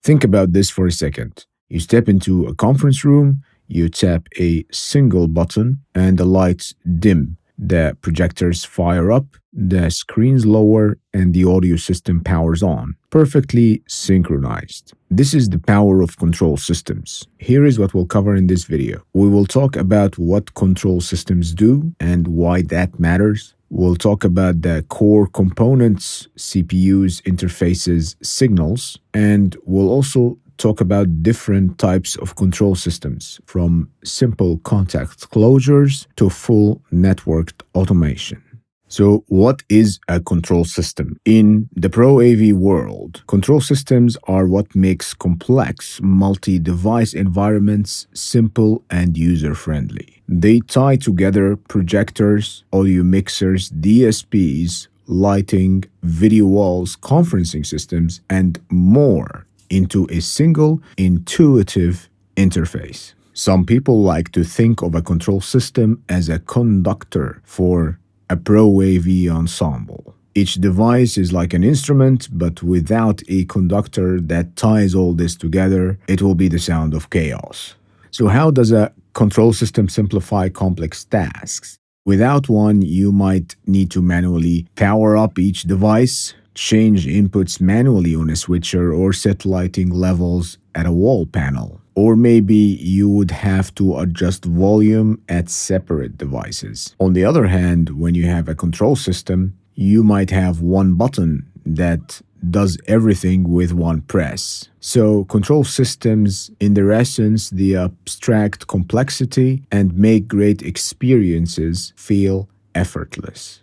Think about this for a second. You step into a conference room, you tap a single button, and the lights dim. The projectors fire up, the screens lower, and the audio system powers on, perfectly synchronized. This is the power of control systems. Here is what we'll cover in this video. We will talk about what control systems do and why that matters. We'll talk about the core components, CPUs, interfaces, signals, and we'll also talk about different types of control systems, from simple contact closures to full networked automation. So what is a control system? In the Pro AV world, control systems are what makes complex multi-device environments simple and user-friendly. They tie together projectors, audio mixers, DSPs, lighting, video walls, conferencing systems, and more into a single intuitive interface. Some people like to think of a control system as a conductor for a Pro AV ensemble. Each device is like an instrument, but without a conductor that ties all this together, it will be the sound of chaos. So how does a control system simplify complex tasks? Without one, you might need to manually power up each device, change inputs manually on a switcher, or set lighting levels at a wall panel. Or maybe you would have to adjust volume at separate devices. On the other hand, when you have a control system, you might have one button that does everything with one press. So control systems, in their essence, they abstract complexity and make great experiences feel effortless.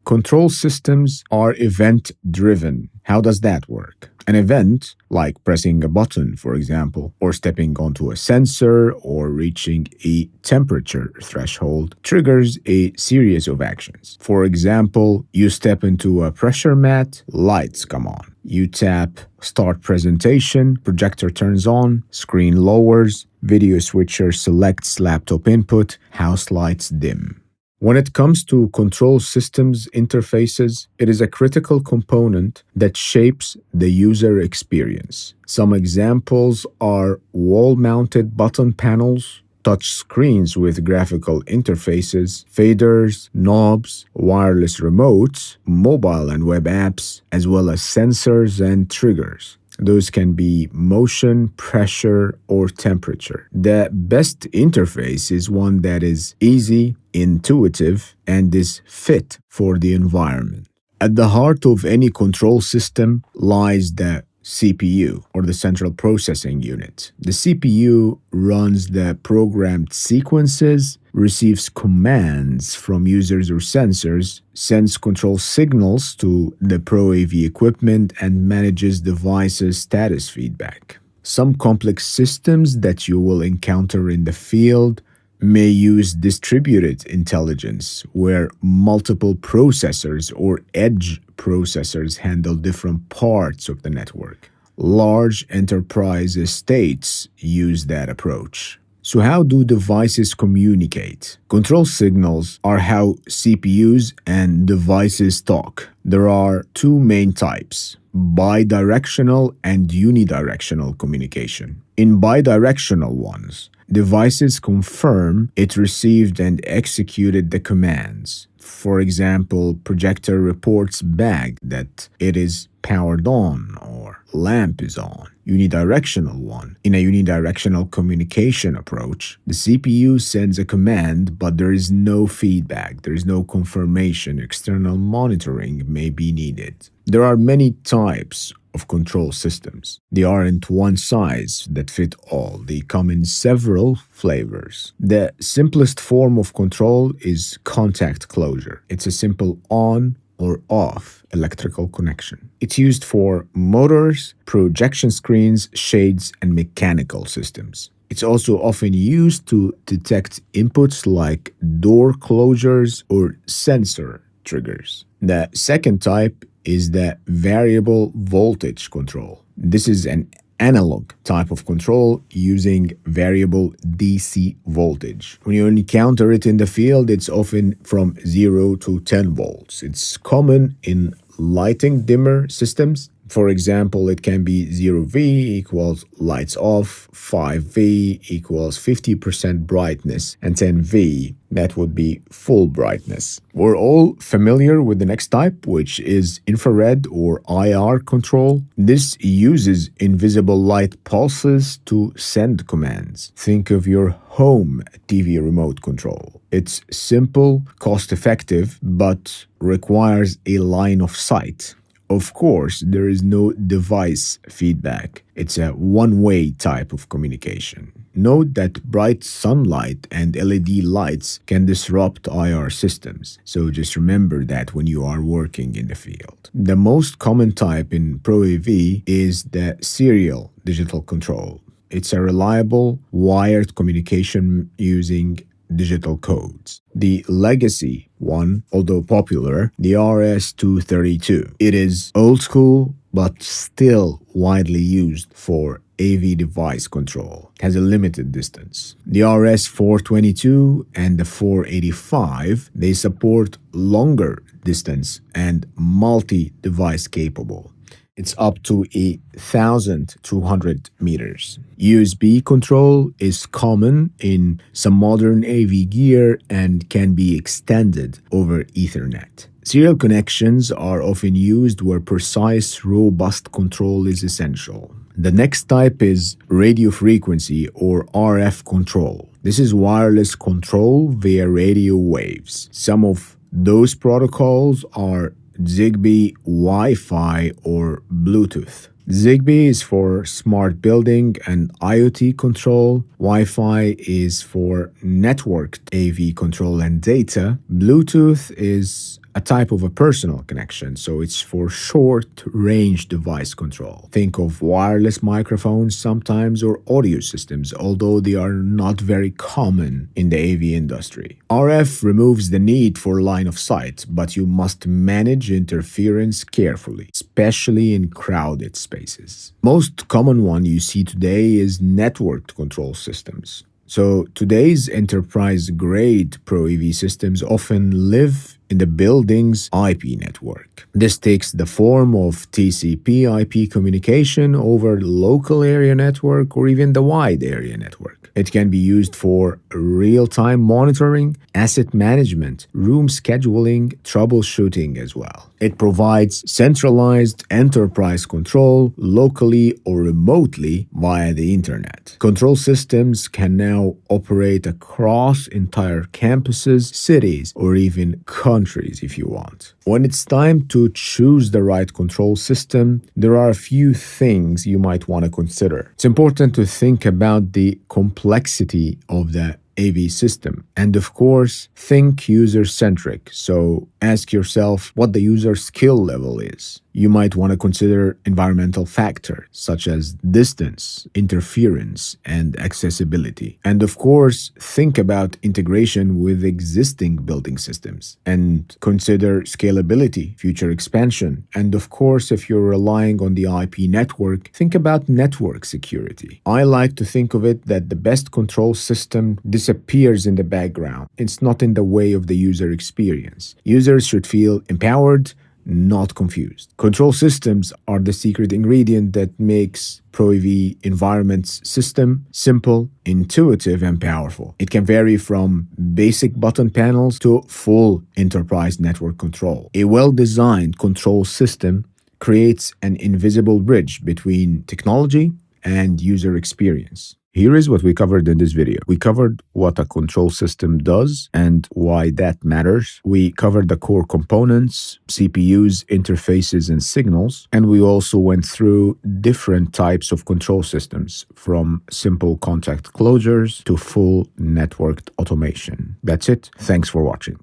Control systems are event-driven. How does that work? An event, like pressing a button, for example, or stepping onto a sensor or reaching a temperature threshold, triggers a series of actions. For example, you step into a pressure mat, lights come on. You tap Start Presentation, projector turns on, screen lowers, video switcher selects laptop input, house lights dim. When it comes to control systems interfaces, it is a critical component that shapes the user experience. Some examples are wall-mounted button panels, touch screens with graphical interfaces, faders, knobs, wireless remotes, mobile and web apps, as well as sensors and triggers. Those can be motion, pressure, or temperature. The best interface is one that is easy, intuitive, and is fit for the environment. At the heart of any control system lies the CPU, or the central processing unit. The CPU runs the programmed sequences, receives commands from users or sensors, sends control signals to the Pro AV equipment, and manages devices' status feedback. Some complex systems that you will encounter in the field may use distributed intelligence, where multiple processors or edge processors handle different parts of the network. Large enterprise estates use that approach. So how do devices communicate? Control signals are how CPUs and devices talk. There are two main types: bidirectional and unidirectional communication. In bidirectional ones, devices confirm it received and executed the commands. For example, projector reports back that it is powered on or lamp is on. Unidirectional one. In a unidirectional communication approach, the CPU sends a command, but there is no feedback, there is no confirmation. External monitoring may be needed. There are many types of control systems. They aren't one size that fit all. They come in several flavors. The simplest form of control is contact closure. It's a simple on or off electrical connection. It's used for motors, projection screens, shades, and mechanical systems. It's also often used to detect inputs like door closures or sensor triggers. The second type is the variable voltage control. This is an analog type of control using variable DC voltage. When you encounter it in the field, it's often from 0 to 10 volts. It's common in lighting dimmer systems, For example, it can be 0V equals lights off, 5V equals 50% brightness, and 10V, that would be full brightness. We're all familiar with the next type, which is infrared or IR control. This uses invisible light pulses to send commands. Think of your home TV remote control. It's simple, cost-effective, but requires a line of sight. Of course, there is no device feedback. It's a one-way type of communication. Note that bright sunlight and LED lights can disrupt IR systems, so just remember that when you are working in the field. The most common type in Pro AV is the serial digital control. It's a reliable, wired communication using digital codes. The legacy one, although popular, the RS-232. It is old school, but still widely used for AV device control. It has a limited distance. The RS-422 and the 485, they support longer distance and multi-device capable. It's up to 1,200 meters. USB control is common in some modern AV gear and can be extended over Ethernet. Serial connections are often used where precise, robust control is essential. The next type is radio frequency or RF control. This is wireless control via radio waves. Some of those protocols are Zigbee, Wi-Fi, or Bluetooth. Zigbee is for smart building and IoT control. Wi-Fi is for networked AV control and data. Bluetooth is a type of a personal connection, so it's for short-range device control. Think of wireless microphones sometimes or audio systems, although they are not very common in the AV industry. RF removes the need for line of sight, but you must manage interference carefully, especially in crowded spaces. Most common one you see today is networked control systems. So today's enterprise-grade Pro AV systems often live in the building's IP network. This takes the form of TCP/IP communication over local area network or even the wide area network. It can be used for real-time monitoring, asset management, room scheduling, troubleshooting as well. It provides centralized enterprise control locally or remotely via the internet. Control systems can now operate across entire campuses, cities, or even countries if you want. When it's time to choose the right control system, there are a few things you might want to consider. It's important to think about the complexity of the AV system. And of course, think user-centric. So ask yourself what the user skill level is. You might want to consider environmental factors such as distance, interference, and accessibility. And of course, think about integration with existing building systems and consider scalability, future expansion. And of course, if you're relying on the IP network, think about network security. I like to think of it that the best control system disappears in the background. It's not in the way of the user experience. Users should feel empowered, not confused. Control systems are the secret ingredient that makes Pro AV environments system simple, intuitive, and powerful. It can vary from basic button panels to full enterprise network control. A well-designed control system creates an invisible bridge between technology and user experience. Here is what we covered in this video. We covered what a control system does and why that matters. We covered the core components, CPUs, interfaces, and signals. And we also went through different types of control systems, from simple contact closures to full networked automation. That's it. Thanks for watching.